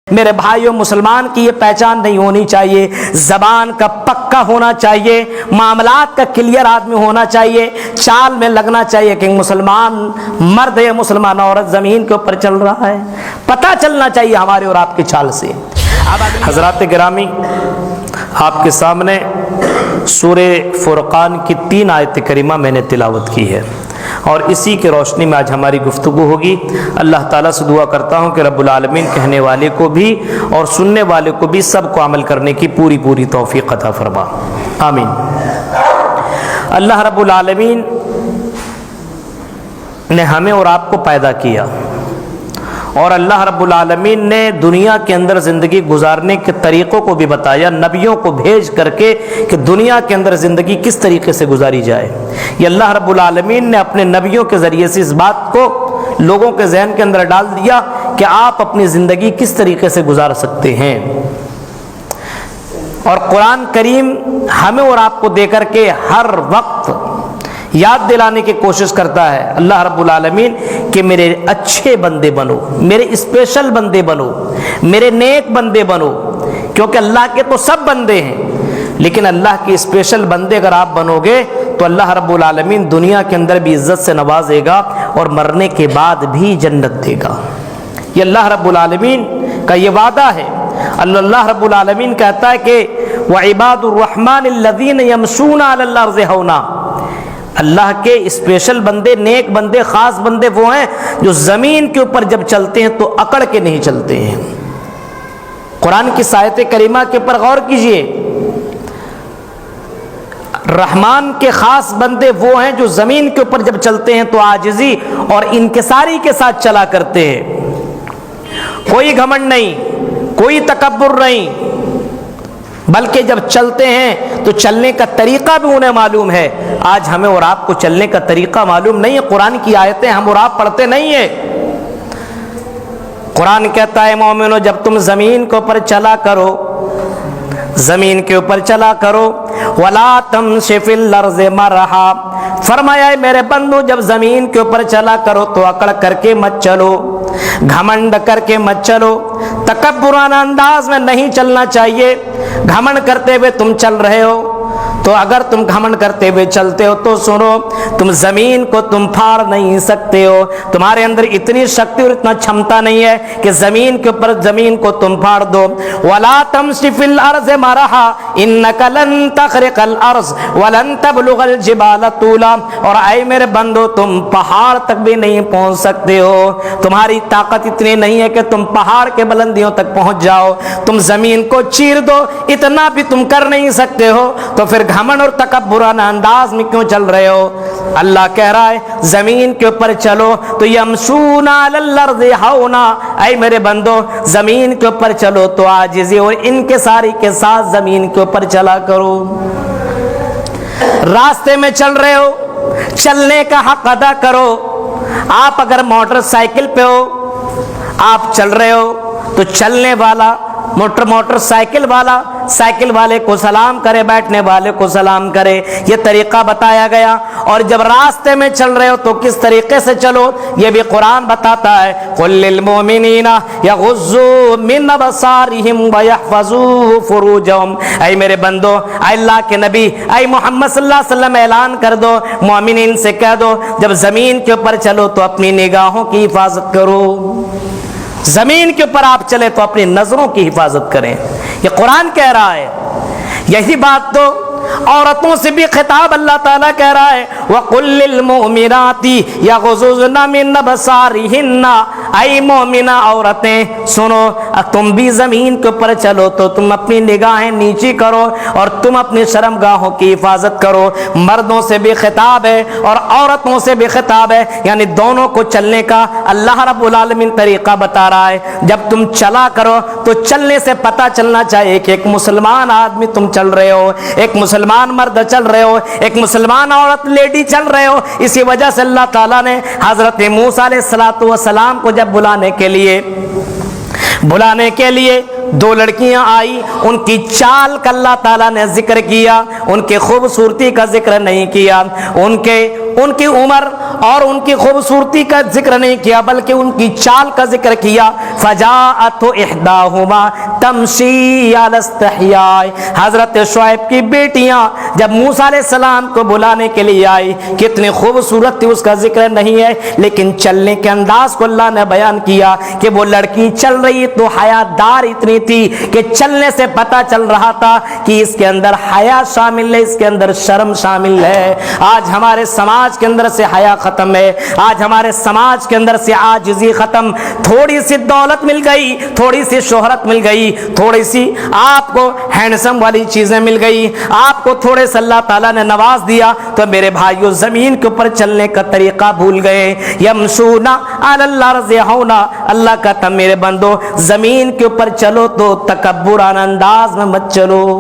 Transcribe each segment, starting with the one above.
میرے بھائیوں، مسلمان کی یہ پہچان نہیں ہونی چاہیے، زبان کا پکا ہونا چاہیے، معاملات کا کلیئر آدمی ہونا چاہیے، چال میں لگنا چاہیے کہ مسلمان مرد یا مسلمان عورت زمین کے اوپر چل رہا ہے، پتہ چلنا چاہیے ہمارے اور آپ کی چال سے۔ حضرات گرامی، آپ کے سامنے سورہ فرقان کی 3 آیت کریمہ میں نے تلاوت کی ہے، اور اسی کے روشنی میں آج ہماری گفتگو ہوگی۔ اللہ تعالیٰ سے دعا کرتا ہوں کہ رب العالمین کہنے والے کو بھی اور سننے والے کو بھی سب کو عمل کرنے کی پوری توفیق عطا فرما، آمین۔ اللہ رب العالمین نے ہمیں اور آپ کو پیدا کیا، اور اللہ رب العالمین نے دنیا کے اندر زندگی گزارنے کے طریقوں کو بھی بتایا، نبیوں کو بھیج کر کے کہ دنیا کے اندر زندگی کس طریقے سے گزاری جائے۔ یہ اللہ رب العالمین نے اپنے نبیوں کے ذریعے سے اس بات کو لوگوں کے ذہن کے اندر ڈال دیا کہ آپ اپنی زندگی کس طریقے سے گزار سکتے ہیں۔ اور قرآن کریم ہمیں اور آپ کو دے کر کے ہر وقت یاد دلانے کی کوشش کرتا ہے اللہ رب العالمین کہ میرے اچھے بندے بنو، میرے اسپیشل بندے بنو، میرے نیک بندے بنو، کیونکہ اللہ کے تو سب بندے ہیں، لیکن اللہ کے اسپیشل بندے اگر آپ بنو گے تو اللہ رب العالمین دنیا کے اندر بھی عزت سے نوازے گا اور مرنے کے بعد بھی جنت دے گا۔ یہ اللہ رب العالمین کا یہ وعدہ ہے۔ اللہ رب العالمین کہتا ہے کہ وَعِبَادُ الرَّحْمَنِ الَّذِينَ يَمْشُونَ عَلَى الْأَرْضِ هَوْنًا، اللہ کے اسپیشل بندے، نیک بندے، خاص بندے وہ ہیں جو زمین کے اوپر جب چلتے ہیں تو اکڑ کے نہیں چلتے ہیں۔ قرآن کی آیت کریمہ کے اوپر غور کیجئے، رحمان کے خاص بندے وہ ہیں جو زمین کے اوپر جب چلتے ہیں تو عاجزی اور انکساری کے ساتھ چلا کرتے ہیں، کوئی گھمنڈ نہیں، کوئی تکبر نہیں، بلکہ جب چلتے ہیں تو چلنے کا طریقہ بھی انہیں معلوم ہے۔ آج ہمیں اور آپ کو چلنے کا طریقہ معلوم نہیں ہے، قرآن کی آیتیں ہم اور آپ پڑھتے نہیں ہیں۔ قرآن کہتا ہے مومنو جب تم زمین کے اوپر چلا کرو، زمین کے اوپر چلا کرو، وَلَا تَمْشِ فِي الْأَرْضِ مَرَحًا، فرمایا میرے بندو جب زمین کے اوپر چلا کرو تو اکڑ کر کے مت چلو، گھمنڈ کر کے مت چلو، تکبرانہ انداز میں نہیں چلنا چاہیے۔ گھمنڈ کرتے ہوئے تم چل رہے ہو تو اگر تم گھمنڈ کرتے ہوئے چلتے ہو تو سنو، تم زمین کو تم پھاڑ نہیں سکتے ہو، تمہارے اندر اتنی شکتی اور اتنا چھمتا نہیں ہے کہ زمین کے اوپر زمین کو تم پھاڑ دو۔ وَلَا تَمْشِ فِي الْأَرْضِ مَرَحًا إِنَّكَ لَن تَخْرِقَ الْأَرْضَ وَلَن تَبْلُغَ الْجِبَالَ طُولًا، اور اے میرے بندو تم پہاڑ تک بھی نہیں پہنچ سکتے ہو، تمہاری طاقت اتنی نہیں ہے کہ تم پہاڑ کے بلندیوں تک پہنچ جاؤ، تم زمین کو چیر دو، اتنا بھی تم کر نہیں سکتے ہو، تو پھر گھمنڈ اور تکبرانہ انداز میں کیوں چل رہے ہو؟ اللہ کہہ رہا ہے زمین کے اوپر چلو تو یمشون علی الارض ہونا، اے میرے بندو زمین کے اوپر چلو تو عاجزی اور انکساری کے ساتھ زمین کے اوپر چلا کرو۔ راستے میں چل رہے ہو، چلنے کا حق ادا کرو۔ آپ اگر موٹر سائیکل پہ ہو، آپ چل رہے ہو تو چلنے والا موٹر سائیکل والا سائیکل والے کو سلام کرے، بیٹھنے والے کو سلام کرے، یہ طریقہ بتایا گیا۔ اور جب راستے میں چل رہے ہو تو کس طریقے سے چلو یہ بھی قرآن بتاتا ہے، قُل لِّلْمُؤْمِنِينَ يَغُضُّوا مِنْ أَبْصَارِهِمْ وَيَحْفَظُوا فُرُوجَهُمْ، اے میرے بندو، اے اللہ کے نبی، اے محمد صلی اللہ علیہ وسلم اعلان کر دو، مومنین سے کہہ دو جب زمین کے اوپر چلو تو اپنی نگاہوں کی حفاظت کرو۔ زمین کے اوپر آپ چلے تو اپنی نظروں کی حفاظت کریں، یہ قرآن کہہ رہا ہے۔ یہی بات تو عورتوں سے بھی خطاب اللہ تعالیٰ کہہ رہا ہے، وَقُلْ لِلْمُؤْمِنَاتِ يَغْضُضْنَ مِنْ أَبْصَارِهِنَّ، اے مومنہ عورتیں سنو، تم بھی زمین کے اوپر چلو تو تم اپنی نگاہیں نیچی کرو اور تم اپنی شرمگاہوں کی حفاظت کرو۔ مردوں سے بھی خطاب ہے اور عورتوں سے بھی خطاب ہے، یعنی دونوں کو چلنے کا اللہ رب العالمین طریقہ بتا رہا ہے۔ جب تم چلا کرو تو چلنے سے پتہ چلنا چاہیے کہ ایک مسلمان آدمی تم چل رہے ہو، ایک مسلمان مرد چل رہے ہو، ایک مسلمان عورت لیڈی چل رہے ہو۔ اسی وجہ سے اللہ تعالیٰ نے حضرت موسیٰ علیہ السلام کو جب بلانے کے لیے دو لڑکیاں آئی، ان کی چال کا اللہ تعالیٰ نے ذکر کیا، ان کی خوبصورتی کا ذکر نہیں کیا، ان کی عمر اور ان کی خوبصورتی کا ذکر نہیں کیا، بلکہ ان کی چال کا ذکر کیا۔ فجاءت احداہما تمشی علی استحیاء، حضرت شعیب کی بیٹیاں جب موسیٰ علیہ السلام کو بلانے کے لیے آئی، کتنی خوبصورت تھی اس کا ذکر نہیں ہے، لیکن چلنے کے انداز کو اللہ نے بیان کیا کہ وہ لڑکی چل رہی تو حیا دار اتنی تھی کہ چلنے سے پتہ چل رہا تھا کہ اس کے اندر حیا شامل ہے، اس کے اندر شرم شامل ہے۔ آج ہمارے سماج کے اندر سے حیا ختم ہے، آج ہمارے سماج کے اندر سے عاجزی ختم، تھوڑی سی دولت مل گئی، تھوڑی سی شہرت مل گئی، تھوڑی سی آپ کو ہینڈسم والی چیزیں مل گئی، آپ کو تھوڑے سے اللہ تعالیٰ نے نواز دیا تو میرے بھائیوں زمین کے اوپر چلنے کا طریقہ بھول گئے۔ یمشون علی الارض ہونا، اللہ کا تھا میرے بندو زمین کے اوپر چلو تو تکبرانہ انداز میں مت چلو۔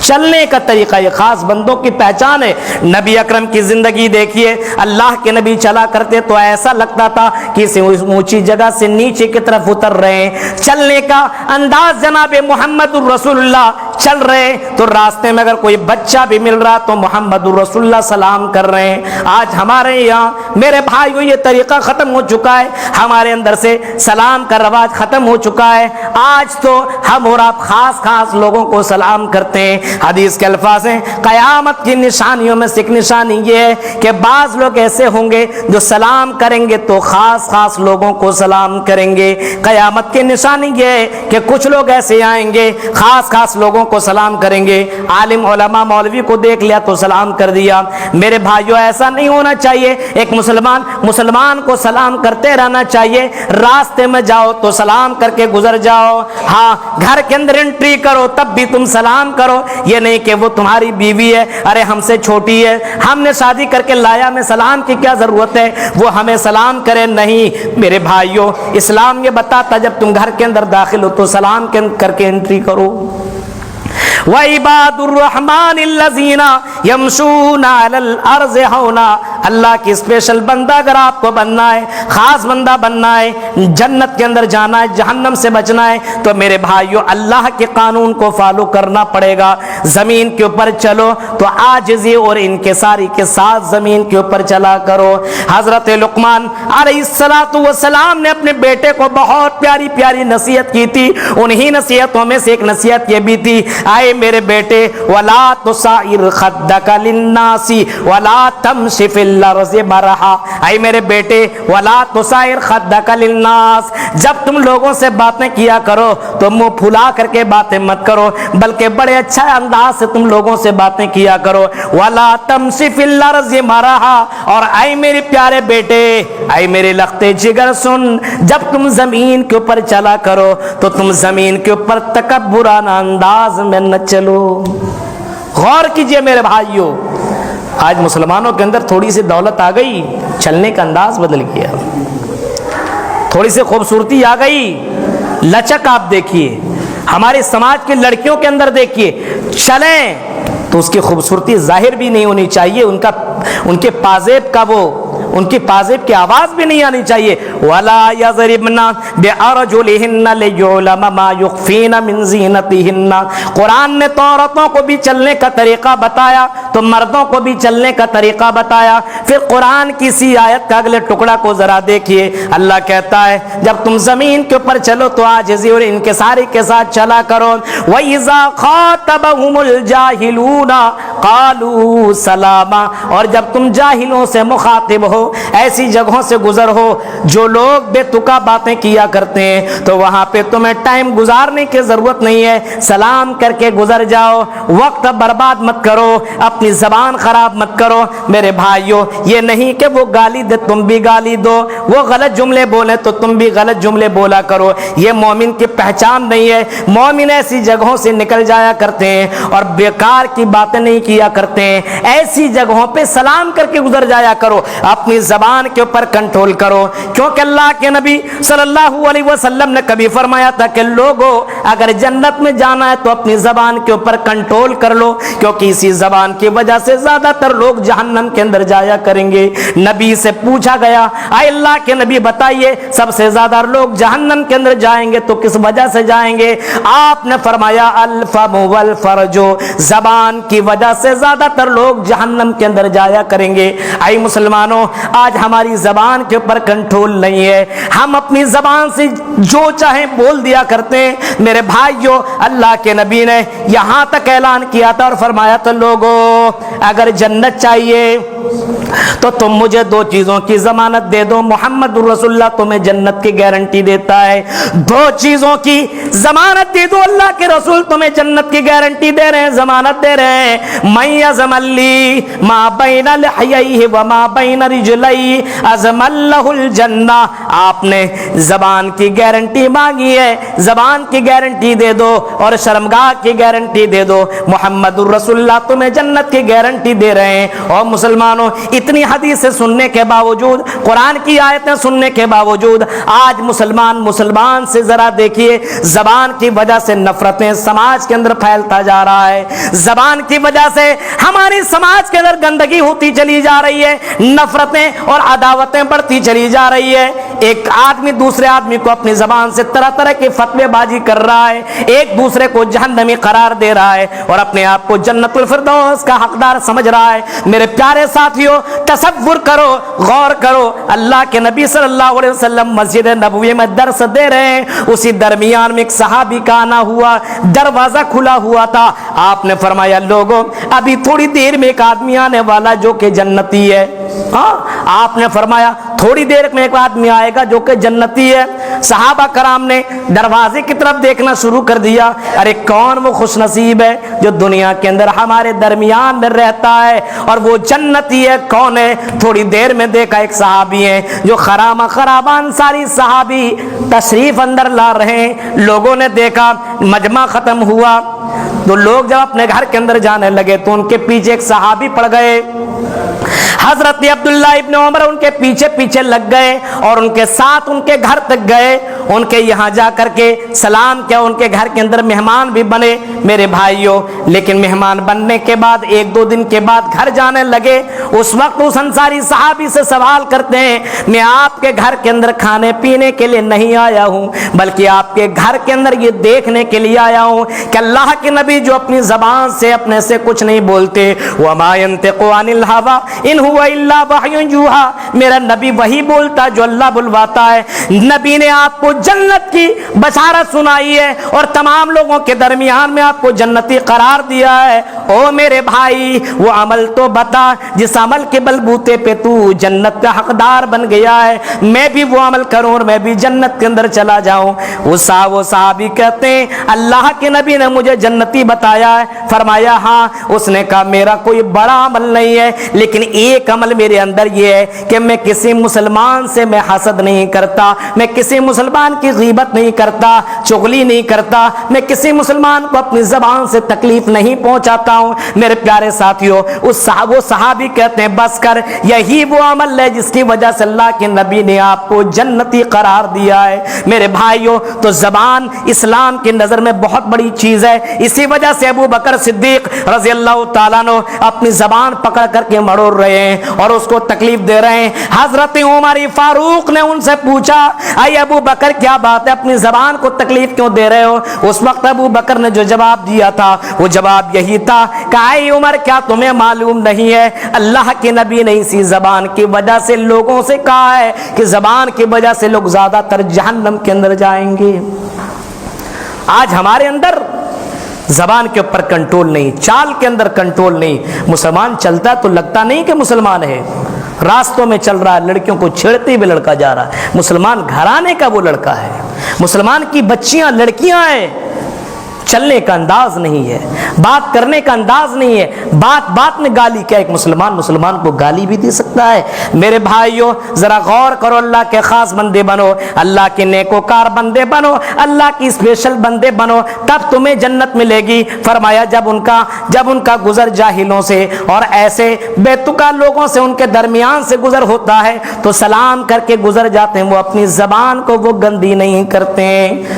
چلنے کا طریقہ یہ خاص بندوں کی پہچان ہے۔ نبی اکرم کی زندگی دیکھیے، اللہ کے نبی چلا کرتے تو ایسا لگتا تھا کہ اسے اونچی جگہ سے نیچے کی طرف اتر رہے ہیں۔ چلنے کا انداز جناب محمد الرسول اللہ چل رہے تو راستے میں اگر کوئی بچہ بھی مل رہا تو محمد الرسول اللہ سلام کر رہے ہیں۔ آج ہمارے یہاں میرے بھائیو یہ طریقہ ختم ہو چکا ہے، ہمارے اندر سے سلام کا رواج ختم ہو چکا ہے۔ آج تو ہم اور آپ خاص لوگوں کو سلام کرتے ہیں۔ حدیث کے الفاظ ہیں، قیامت کی نشانیوں میں سے ایک نشانی یہ ہے کہ بعض لوگ ایسے ہوں گے جو سلام کریں گے تو خاص لوگوں کو سلام کریں گے۔ قیامت کی نشانی یہ ہے کہ کچھ لوگ ایسے آئیں گے خاص لوگوں کو سلام کریں گے، عالم علماء مولوی کو دیکھ لیا تو سلام کر دیا۔ میرے بھائیو ایسا نہیں ہونا چاہیے، ایک مسلمان کو سلام کرتے رہنا چاہیے۔ راستے میں جاؤ تو سلام کر کے گزر جاؤ، ہاں گھر کے اندر انٹری کرو تب بھی تم سلام کرو، یہ نہیں کہ وہ تمہاری بیوی ہے، ارے ہم سے چھوٹی ہے، ہم نے شادی کر کے لایا، میں سلام کی کیا ضرورت ہے وہ ہمیں سلام کرے۔ نہیں میرے بھائیو، اسلام یہ بتاتا جب تم گھر کے اندر داخل ہو تو سلام کر کے انٹری کرو۔ وَعِبَادُ الرَّحْمَنِ الَّذِينَ يَمْشُونَ عَلَى الْأَرْضِ هَوْنًا، اللہ کی اسپیشل بندہ اگر آپ کو بننا ہے، خاص بندہ بننا ہے، جنت کے اندر جانا ہے، جہنم سے بچنا ہے تو میرے بھائیو اللہ کے قانون کو فالو کرنا پڑے گا۔ زمین کے اوپر چلو تو عاجزی اور انکساری کے ساتھ زمین کے اوپر چلا کرو۔ حضرت لقمان علیہ السلام نے اپنے بیٹے کو بہت پیاری نصیحت کی تھی، انہی نصیحتوں میں سے ایک نصیحت یہ بھی تھی، آئے میرے بیٹے وَلَا تُسَائِرْ خَدَّكَ لِلنَّاسِ وَلَا تَمْشِ فِي الْأَرْضِ مَرَحًا، آئے میرے بیٹے وَلَا تُسَائِرْ خَدَّكَ لِلنَّاسِ، جب تم لوگوں سے باتیں کیا کرو تو منہ پھلا کر کے باتیں مت کرو، بلکہ بڑے اچھا انداز سے تم لوگوں سے باتیں کیا کرو۔ وَلَا تَمْشِ فِي الْأَرْضِ مَرَحًا، اور آئے میرے پیارے بیٹے، آئے میرے لختے جگر سن، جب تم زمین کے اوپر چلا کرو تو تم زمین کے اوپر تکبرانہ انداز میں نہ چلو۔ غور کیجئے میرے بھائیوں، آج مسلمانوں کے اندر تھوڑی سی دولت آ گئی، چلنے کا انداز بدل گیا، تھوڑی سی خوبصورتی آ گئی، لچک آپ دیکھیے، ہمارے سماج کی لڑکیوں کے اندر دیکھیے، چلیں تو اس کی خوبصورتی ظاہر بھی نہیں ہونی چاہیے، ان کے پازیب کا ان کی پازیب کی آواز بھی نہیں آنی چاہیے۔ وَلَا يَضْرِبْنَ بِأَرْجُلِهِنَّ لِيُعْلَمَ مَا يُخْفِينَ مِنْ زِينَتِهِنَّ، قرآن نے تو عورتوں کو بھی چلنے کا طریقہ بتایا تو مردوں کو بھی چلنے کا طریقہ بتایا۔ پھر قرآن کی سی آیت کا اگلے ٹکڑا کو ذرا دیکھیے، اللہ کہتا ہے جب تم زمین کے اوپر چلو تو عاجزی اور انکساری کے ساتھ چلا کرو۔ وَإِذَا خَاطَبَهُمُ الْجَاهِلُونَ قَالُوا سَلَامًا، اور جب تم جاہلوں سے مخاطب ہو، ایسی جگہوں سے گزر ہو جو لوگ بے تکا باتیں کیا کرتے ہیں تو وہاں پہ تمہیں ٹائم گزارنے کی ضرورت نہیں ہے، سلام کر کے گزر جاؤ، وقت برباد مت کرو، اپنی زبان خراب مت کرو۔ میرے بھائیو یہ نہیں کہ وہ گالی دے تم بھی گالی دو، وہ غلط جملے بولے تو تم بھی غلط جملے بولا کرو، یہ مومن کی پہچان نہیں ہے۔ مومن ایسی جگہوں سے نکل جایا کرتے ہیں اور بیکار کی باتیں نہیں کیا کرتے ہیں ایسی جگہوں پہ سلام کر کے گزر جایا کرو، اپنی زبان کے اوپر کنٹرول کرو، کیونکہ اللہ کے نبی صلی اللہ علیہ وسلم نے کبھی فرمایا تھا کہ لوگوں اگر جنت میں جانا ہے تو اپنی زبان کے اوپر کنٹرول کر لو، کیونکہ اسی زبان کی وجہ سے زیادہ تر لوگ جہنم کے اندر جایا کریں گے۔ نبی سے پوچھا گیا اے اللہ کے نبی بتائیے سب سے زیادہ لوگ جہنم کے اندر جائیں گے تو کس وجہ سے جائیں گے؟ آپ نے فرمایا الفم والفرج، زبان کی وجہ سے زیادہ تر لوگ جہنم کے اندر جایا کریں گے۔ اے مسلمانوں، آج ہماری زبان کے اوپر کنٹرول نہیں ہے، ہم اپنی زبان سے جو چاہیں بول دیا کرتے ہیں۔ میرے بھائیوں، اللہ کے نبی نے یہاں تک اعلان کیا تھا اور فرمایا تھا لوگوں اگر جنت چاہیے تو تم مجھے دو چیزوں کی ضمانت دے دو، محمد رسول اللہ تمہیں جنت کی گارنٹی دیتا ہے، دو چیزوں کی ضمانت دے دو، اللہ کے رسول تمہیں جنت کی گارنٹی دے رہے ہیں، ضمانت دے رہے ہیں۔ من یضمن لی ما بین لحییہ وما بین رجلیہ اضمن لہ الجنہ، آپ نے زبان کی گارنٹی مانگی ہے، زبان کی گارنٹی دے دو اور شرمگاہ کی گارنٹی دے دو، محمد رسول اللہ تمہیں جنت کی گارنٹی دے رہے ہیں۔ اور مسلمانوں، اتنی حدیثیں سننے کے باوجود، قرآن کی آیتیں سننے کے باوجود آج مسلمان سے ذرا دیکھیے، زبان کی وجہ سے نفرتیں سماج کے اندر پھیلتا جا رہا ہے، زبان کی وجہ سے ہماری سماج کے اندر گندگی ہوتی چلی جا رہی ہے، نفرتیں اور عداوتیں بڑھتی چلی جا رہی ہے۔ ایک آدمی دوسرے آدمی کو اپنی زبان سے طرح طرح کی فتوے بازی کر رہا ہے، ایک دوسرے کو جہنمی قرار دے رہا ہے اور اپنے آپ کو جنت الفردوس کا حقدار سمجھ رہا ہے۔ میرے پیارے ساتھیوں، تصور کرو، غور کرو، اللہ کے نبی صلی اللہ علیہ وسلم مسجد نبوی میں درس دے رہے ہیں، اسی درمیان میں ایک صحابی کا آنا ہوا، دروازہ کھلا ہوا تھا، آپ نے فرمایا لوگوں ابھی تھوڑی دیر میں ایک آدمی آنے والا جو کہ جنتی ہے۔ آپ نے فرمایا تھوڑی دیر میں ایک آدمی آئے گا جو کہ جنتی ہے۔ صحابہ کرام نے دروازے کی طرف دیکھنا شروع کر دیا، ارے کون وہ خوش نصیب ہے جو دنیا کے اندر ہمارے درمیان میں رہتا ہے اور وہ جنتی ہے، کون ہے؟ تھوڑی دیر میں دیکھا ایک صحابی ہے جو خرابان ساری صحابی تشریف اندر لا رہے ہیں۔ لوگوں نے دیکھا، مجمع ختم ہوا تو لوگ جب اپنے گھر کے اندر جانے لگے تو ان کے پیچھے ایک صحابی پڑ گئے، حضرت عبداللہ ابن عمر ان کے پیچھے پیچھے لگ گئے اور ان کے ساتھ ان کے گھر تک گئے، ان کے یہاں جا کر کے سلام کیا، ان کے گھر کے اندر مہمان بھی بنے میرے بھائیوں۔ لیکن مہمان بننے کے بعد ایک دو دن کے بعد گھر جانے لگے، اس وقت اس انصاری صحابی سے سوال کرتے ہیں میں آپ کے گھر کے اندر کھانے پینے کے لیے نہیں آیا ہوں بلکہ آپ کے گھر کے اندر یہ دیکھنے کے لیے آیا ہوں کہ اللہ کے نبی جو اپنی زبان سے اپنے سے کچھ نہیں بولتے، وما ينطق عن الهوى ان هو الا وحی یوحى، میرا نبی وہی بولتا جو اللہ بلواتا ہے۔ نبی نے آپ کو جنت کی بشارت سنائی ہے اور تمام لوگوں کے درمیان میں آپ کو جنتی قرار دیا ہے۔ او میرے بھائی وہ عمل تو بتا جس عمل کے بلبوتے پہ تو جنت کا حقدار بن گیا ہے، میں بھی وہ عمل کروں اور میں بھی جنت کے اندر چلا جاؤں۔ وہ صحابی کہتے ہیں اللہ کے نبی نے مجھے جنتی بتایا ہے، فرمایا ہاں، اس نے کہا میرا کوئی بڑا عمل نہیں ہے لیکن ایک عمل میرے اندر یہ ہے کہ میں کسی مسلمان سے میں حسد نہیں کرتا، میں کسی مسلمان کی غیبت نہیں کرتا، چغلی نہیں کرتا، میں کسی مسلمان کو اپنی زبان سے تکلیف نہیں پہنچاتا ہوں۔ میرے پیارے ساتھیوں، وہ صحابی کہتے ہیں بس کر، یہی وہ عمل ہے جس کی وجہ سے اللہ کے نبی نے آپ کو جنتی قرار دیا ہے۔ میرے بھائیوں، تو زبان اسلام کی نظر میں بہت بڑی چیز ہے، اسی وجہ سے ابو بکر صدیق رضی اللہ تعالیٰ عنہ اپنی زبان پکڑ کر کے مڑوڑ رہے ہیں اور اس کو تکلیف دے رہے ہیں۔ حضرت عمر فاروق نے ان سے پوچھا اے ابو بکر کیا بات ہے، اپنی زبان کو تکلیف کیوں دے رہے ہو؟ اس وقت ابو بکر نے جو جواب دیا تھا وہ جواب یہی تھا کہ اے عمر کیا تمہیں معلوم نہیں ہے اللہ کے نبی نے اسی زبان کی وجہ سے لوگوں سے کہا ہے کہ زبان کی وجہ سے لوگ زیادہ تر جہنم کے اندر جائیں گے۔ آج ہمارے اندر زبان کے اوپر کنٹرول نہیں، چال کے اندر کنٹرول نہیں۔ مسلمان چلتا تو لگتا نہیں کہ مسلمان ہے، راستوں میں چل رہا ہے، لڑکیوں کو چھیڑتے ہوئے لڑکا جا رہا ہے، مسلمان گھرانے کا وہ لڑکا ہے، مسلمان کی بچیاں لڑکیاں ہیں، چلنے کا انداز نہیں ہے، بات کرنے کا انداز نہیں ہے، بات بات میں گالی. کیا ایک مسلمان مسلمان کو گالی بھی دے سکتا ہے؟ میرے بھائیوں ذرا غور کرو، اللہ کے خاص بندے بنو، اللہ کے نیکوکار بندے بنو، اللہ کی اسپیشل بندے بنو، تب تمہیں جنت ملے گی. فرمایا جب ان کا گزر جاہلوں سے اور ایسے بے تکا لوگوں سے ان کے درمیان سے گزر ہوتا ہے تو سلام کر کے گزر جاتے ہیں، وہ اپنی زبان کو وہ گندی نہیں کرتے.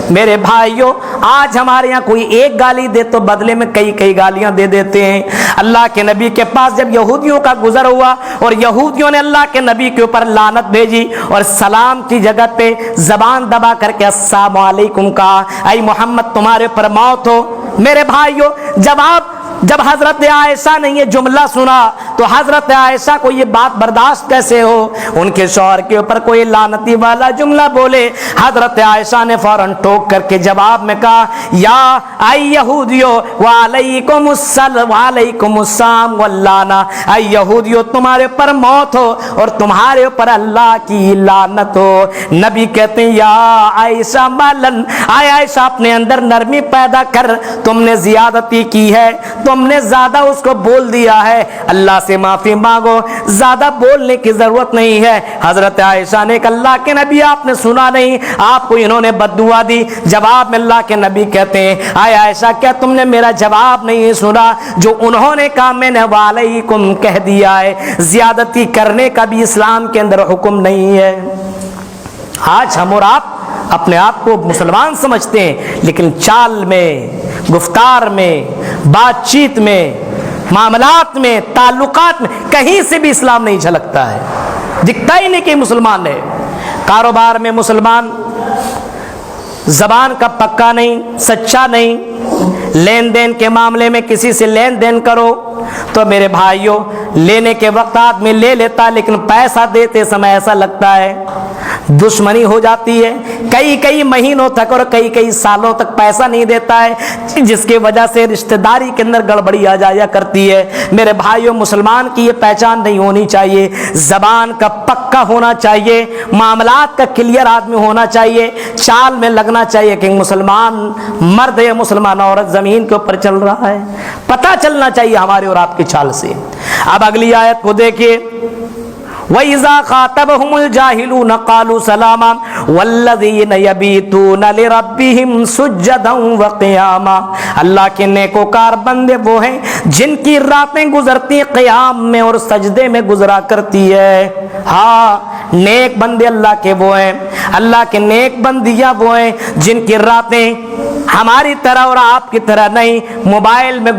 میرے بھائیوں آج ہمارے یہاں کوئی ایک گالی دے تو بدلے میں کئی گالیاں دے دیتے ہیں. اللہ کے نبی کے پاس جب یہودیوں کا گزر ہوا اور یہودیوں نے اللہ کے نبی کے اوپر لعنت بھیجی اور سلام کی جگہ پہ زبان دبا کر کے السلام علیکم کہا، اے محمد تمہارے پر موت ہو. میرے بھائیوں جب حضرت عائشہ نے یہ جملہ سنا تو حضرت عائشہ کو یہ بات برداشت کیسے ہو؟ ان کے شوہر کے اوپر کوئی لعنتی والا جملہ بولے، حضرت عائشہ نے فوراً ٹوک کر کے جواب میں کہا، یا اے یہودیو وعلیکم السلام واللعنہ، اے یہودیو تمہارے پر موت ہو اور تمہارے اوپر اللہ کی لعنت ہو. نبی کہتے ہیں یا عائشہ مالن، اے عائشہ اپنے اندر نرمی پیدا کر، تم نے زیادتی کی ہے، تم نے زیادہ اس کو بول دیا ہے، اللہ سے معافی مانگو، زیادہ بولنے کی ضرورت نہیں ہے. حضرت عائشہ نے کہا اللہ کے نبی آپ نے سنا نہیں، آپ کو انہوں نے بد دعا دی. جواب میں اللہ کے نبی کہتے ہیں اے عائشہ کیا تم نے میرا جواب نہیں سنا؟ جو انہوں نے کہا میں نے وعلیکم کہہ دیا ہے. زیادتی کرنے کا بھی اسلام کے اندر حکم نہیں ہے. آج ہم اور آپ اپنے آپ کو مسلمان سمجھتے ہیں لیکن چال میں، گفتار میں، بات چیت میں، معاملات میں، تعلقات میں کہیں سے بھی اسلام نہیں جھلکتا ہے، دکھتا ہی نہیں کہ مسلمان ہے. کاروبار میں مسلمان، زبان کا پکا نہیں، سچا نہیں، لین دین کے معاملے میں کسی سے لین دین کرو تو میرے بھائیوں لینے کے وقت آدمی لے لیتا لیکن پیسہ دیتے سمے ایسا لگتا ہے دشمنی ہو جاتی ہے. کئی مہینوں تک اور کئی سالوں تک پیسہ نہیں دیتا ہے جس کی وجہ سے رشتہ داری کے اندر گڑبڑی آ جایا کرتی ہے. میرے بھائیوں مسلمان کی یہ پہچان نہیں ہونی چاہیے، زبان کا پکا ہونا چاہیے، معاملات کا کلیئر آدمی ہونا چاہیے، چال میں لگنا چاہیے کہ مسلمان مرد یا مسلمان عورت زمین کے اوپر چل رہا ہے، پتہ چلنا چاہیے ہمارے اور آپ کی چال سے. اب اگلی آیت کو دیکھیے، وَإِذَا خَاطَبَهُمُ الْجَاهِلُونَ قَالُوا سَلَامًا وَالَّذِينَ يَبِيتُونَ لِرَبِّهِمْ سُجَّدًا وَقِيَامًا. اللہ کے نیکوکار بندے وہ ہیں جن کی راتیں گزرتی قیام میں اور سجدے میں گزرا کرتی ہے. ہاں نیک بندے اللہ کے وہ ہیں، اللہ کے نیک بندیاں وہ ہیں جن کی راتیں ہماری طرح اور آپ کی طرح نہیں، موبائل میں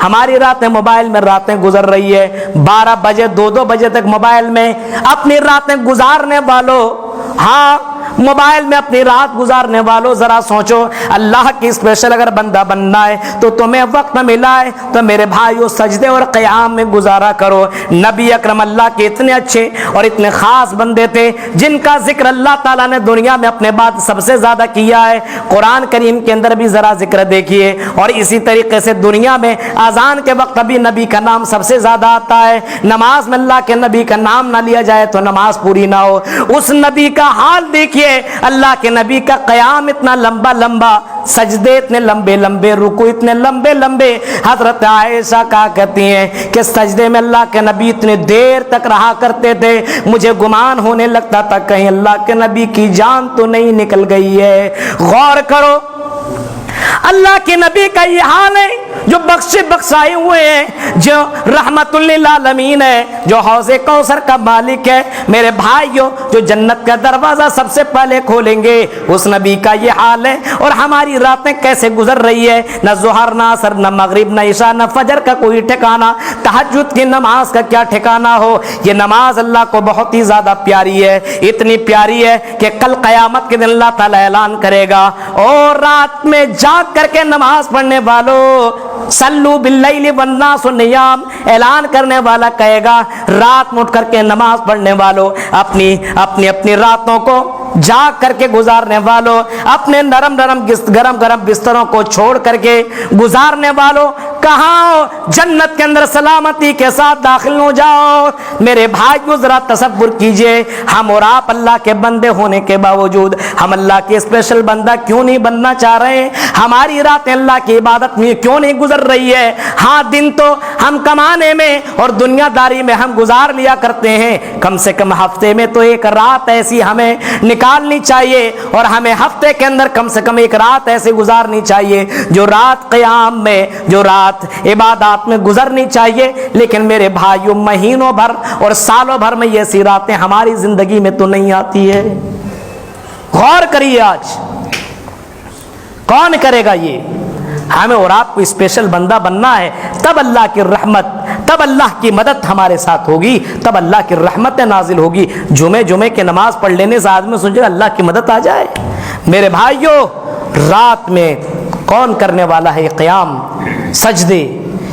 ہماری راتیں موبائل میں راتیں گزر رہی ہے. 12 بجے 2 بجے تک موبائل میں اپنی راتیں گزارنے والوں، ہاں موبائل میں اپنی رات گزارنے والوں ذرا سوچو، اللہ کی اسپیشل اگر بندہ بننا ہے تو تمہیں وقت ملا ہے تو میرے بھائیو سجدے اور قیام میں گزارا کرو. نبی اکرم اللہ کے اتنے اچھے اور اتنے خاص بندے تھے جن کا ذکر اللہ تعالیٰ نے دنیا میں اپنے بعد سب سے زیادہ کیا ہے. قرآن کریم کے اندر بھی ذرا ذکر دیکھیے، اور اسی طریقے سے دنیا میں اذان کے وقت بھی نبی کا نام سب سے زیادہ آتا ہے. نماز میں اللہ کے نبی کا نام نہ لیا جائے تو نماز پوری نہ ہو. اس نبی کا حال دیکھیے، اللہ کے نبی کا قیام اتنا لمبا، سجدے اتنے لمبے، رکوع اتنے لمبے. حضرت عائشہ کہا کرتی ہیں کہ سجدے میں اللہ کے نبی اتنے دیر تک رہا کرتے تھے، مجھے گمان ہونے لگتا تھا کہیں اللہ کے نبی کی جان تو نہیں نکل گئی ہے. غور کرو اللہ کے نبی کا یہ حال ہے جو بخشائے ہوئے ہیں، جو رحمت للعالمین ہے، جو حوض کوثر کا مالک ہے. میرے بھائیوں جو جنت کا دروازہ سب سے پہلے کھولیں گے اس نبی کا یہ حال ہے. اور ہماری راتیں کیسے گزر رہی ہے، نہ ظہر نہ عصر نہ مغرب نہ عشاء نہ فجر کا کوئی ٹھکانہ، تہجد کی نماز کا کیا ٹھکانہ ہو. یہ نماز اللہ کو بہت ہی زیادہ پیاری ہے، اتنی پیاری ہے کہ کل قیامت کے دن اللہ تعالیٰ اعلان کرے گا اور رات میں جاگ کر کے نماز پڑھنے والوں صلو باللیل والناس نیام، اعلان کرنے والا کہے گا رات میں اٹھ کر کے نماز پڑھنے والوں، اپنی راتوں کو جاگ کر کے گزارنے والوں، اپنے گرم گرم بستروں کو چھوڑ کر کے گزارنے والوں، کہاں جنت کے اندر سلامتی کے ساتھ داخل ہو جاؤ۔ میرے بھائیو ذرا تصور کیجئے، ہم اور آپ اللہ کے بندے ہونے کے باوجود ہم اللہ کے اسپیشل بندہ کیوں نہیں بننا چاہ رہے ہیں؟ ہماری راتیں اللہ کی عبادت میں کیوں نہیں گزر رہی ہے؟ ہاں دن تو ہم کمانے میں اور دنیا داری میں ہم گزار لیا کرتے ہیں، کم سے کم ہفتے میں تو ایک رات ایسی ہمیں نکالنی چاہیے، اور ہمیں ہفتے کے اندر کم سے کم ایک رات ایسے گزارنی چاہیے جو رات قیام میں، جو رات عبادات میں گزرنی چاہیے۔ لیکن میرے بھائیوں مہینوں بھر اور سالوں بھر میں ایسی راتیں ہماری زندگی میں تو نہیں آتی ہے۔ غور کریے، آج کون کرے گا یہ؟ ہمیں اور آپ کو اسپیشل بندہ بننا ہے، تب اللہ کی رحمت، تب اللہ کی مدد ہمارے ساتھ ہوگی، تب اللہ کی رحمت نازل ہوگی۔ جمعے کی نماز پڑھ لینے سے آدمی سوچے گا اللہ کی مدد آ جائے۔ میرے بھائیوں رات میں کون کرنے والا ہے یہ قیام سجدے؟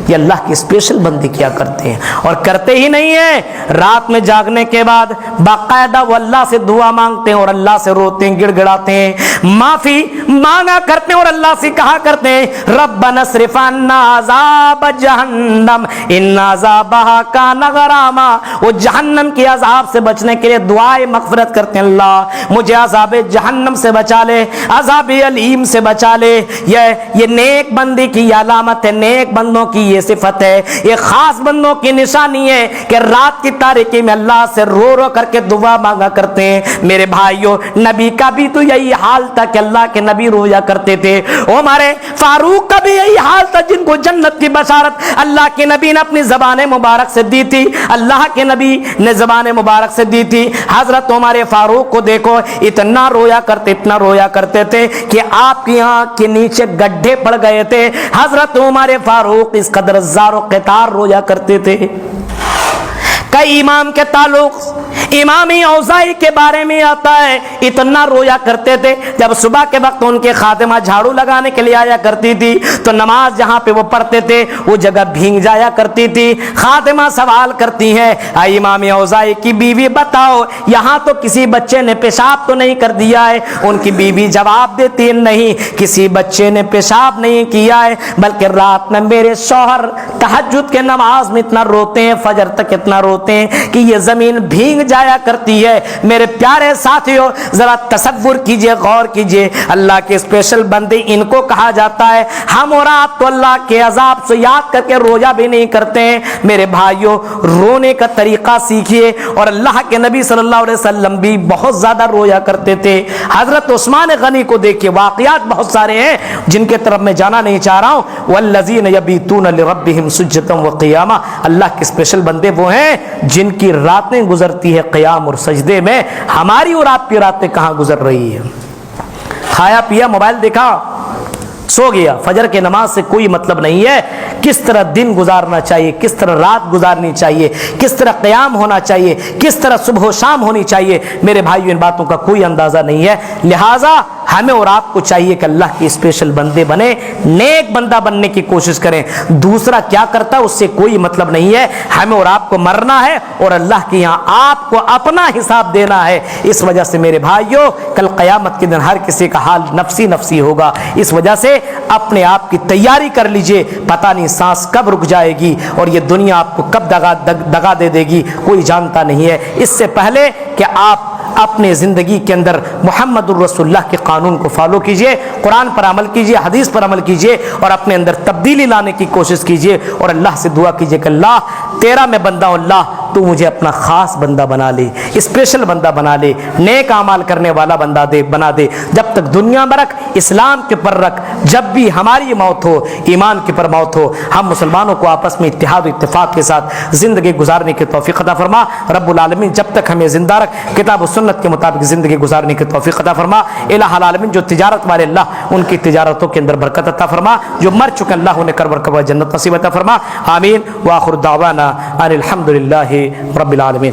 یہ اللہ کی اسپیشل بندی کیا کرتے ہیں، اور کرتے ہی نہیں ہیں، رات میں جاگنے کے بعد باقاعدہ وہ اللہ سے دعا مانگتے ہیں اور اللہ سے روتے ہیں، گڑ گڑاتے ہیں، معافی مانگا کرتے ہیں اور اللہ سے کہا کرتے ہیں ربنا اصرف عنا عذاب جہنم ان عذابها کان غراما۔ وہ جہنم کے عذاب سے بچنے کے لیے دعائے مغفرت کرتے ہیں، اللہ مجھے عذاب جہنم سے بچا لے، عذاب علیم سے بچا لے۔ یہ نیک بندی کی علامت ہے، نیک بندوں کی یہ صفت ہے، یہ خاص بندوں کی نشانی ہے کہ رات کی تاریکی میں اللہ سے رو رو کر کے دعا مانگا کرتے ہیں۔ میرے بھائیوں نبی کا بھی تو یہی حال تھا کہ اللہ کے نبی رویا کرتے تھے، ہمارے فاروق کا بھی یہی حال تھا جن کو جنت کی بشارت اللہ کے نبی نے اپنی زبان مبارک سے دی تھی، اللہ کے نبی نے زبان مبارک سے دی تھی۔ حضرت ہمارے فاروق کو دیکھو، اتنا رویا کرتے تھے کہ آپ کی آنکھ کے نیچے گڈھے پڑ گئے تھے۔ حضرت ہمارے فاروق اس قدر زار و قطار رویا کرتے تھے۔ کئی امام کے تعلق امام اوزاعی کے بارے میں آتا ہے، اتنا رویا کرتے تھے جب صبح کے وقت ان کے خادمہ جھاڑو لگانے کے لیے آیا کرتی تھی تو نماز جہاں پہ وہ پڑھتے تھے وہ جگہ بھیگ جایا کرتی تھی۔ خادمہ سوال کرتی ہیں اے امام اوزاعی کی بیوی بتاؤ یہاں تو کسی بچے نے پیشاب تو نہیں کر دیا ہے؟ ان کی بیوی جواب دیتی ہے نہیں، کسی بچے نے پیشاب نہیں کیا ہے، بلکہ رات میں میرے شوہر تہجد کے نماز میں اتنا روتے ہیں، فجر تک اتنا روتے ہیں کہ یہ زمین بھیگ جایا کرتی ہے۔ میرے پیارے ساتھیوں ذرا تصور کیجئے، غور کیجئے، اللہ کے اسپیشل بندے ان کو کہا جاتا ہے۔ ہم اور آپ تو اللہ کے عذاب سے یاد کر کے رویا بھی نہیں کرتے ہیں۔ میرے بھائیوں رونے کا طریقہ سیکھیے، اور اللہ کے نبی صلی اللہ علیہ وسلم بھی بہت زیادہ رویا کرتے تھے۔ حضرت عثمان غنی کو دیکھیے، واقعات بہت سارے ہیں جن کے طرف میں جانا نہیں چاہ رہا ہوں۔ والذین یبیتون لربہم سجدا وقیاما، اللہ کے اسپیشل بندے وہ ہیں جن کی راتیں گزرتی ہے قیام اور سجدے میں۔ ہماری اور آپ کی راتیں کہاں گزر رہی ہیں؟ کھایا پیا، موبائل دیکھا، سو گیا، فجر کے نماز سے کوئی مطلب نہیں ہے۔ کس طرح دن گزارنا چاہیے، کس طرح رات گزارنی چاہیے، کس طرح قیام ہونا چاہیے، کس طرح صبح و شام ہونی چاہیے، میرے بھائیو ان باتوں کا کوئی اندازہ نہیں ہے۔ لہٰذا ہمیں اور آپ کو چاہیے کہ اللہ کے اسپیشل بندے بنے، نیک بندہ بننے کی کوشش کریں۔ دوسرا کیا کرتا ہے اس سے کوئی مطلب نہیں ہے، ہمیں اور آپ کو مرنا ہے اور اللہ کے یہاں آپ کو اپنا حساب دینا ہے۔ اس وجہ سے میرے بھائیو کل قیامت کے دن ہر کسی کا حال نفسی نفسی ہوگا، اس وجہ سے اپنے آپ کی تیاری کر لیجئے، پتہ نہیں سانس کب رک جائے گی اور یہ دنیا آپ کو کب دگا دے دے گی، کوئی جانتا نہیں ہے۔ اس سے پہلے کہ آپ اپنے زندگی کے اندر محمد الرسول اللہ کے قانون کو فالو کیجئے، قرآن پر عمل کیجئے، حدیث پر عمل کیجئے، اور اپنے اندر تبدیلی لانے کی کوشش کیجئے، اور اللہ سے دعا کیجئے کہ اللہ تیرا میں بندہ ہوں، اللہ تو مجھے اپنا خاص بندہ بنا لے، اسپیشل بندہ بنا لے، نیک اعمال کرنے والا بندہ بنا دے۔ جب تک دنیا میں رکھ، اسلام کے پر رکھ، جب بھی ہماری موت ہو ایمان کے پر موت ہو، ہم مسلمانوں کو آپس میں اتحاد و اتفاق کے ساتھ زندگی گزارنے کی توفیق عطا فرما۔ رب العالمین جب تک ہمیں زندہ رکھ، کتاب و سنت کے مطابق زندگی گزارنے کی توفیق عطا فرما۔ الہ العالمین جو تجارت والے اللہ ان کی تجارتوں کے اندر برکت عطا فرما، جو مر چکے اللہ انہیں کر برکت جنت نصیب عطا فرما، آمین۔ وآخر دعوانا ان الحمدللہ رب العالمین۔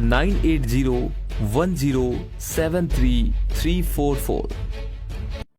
9801073344।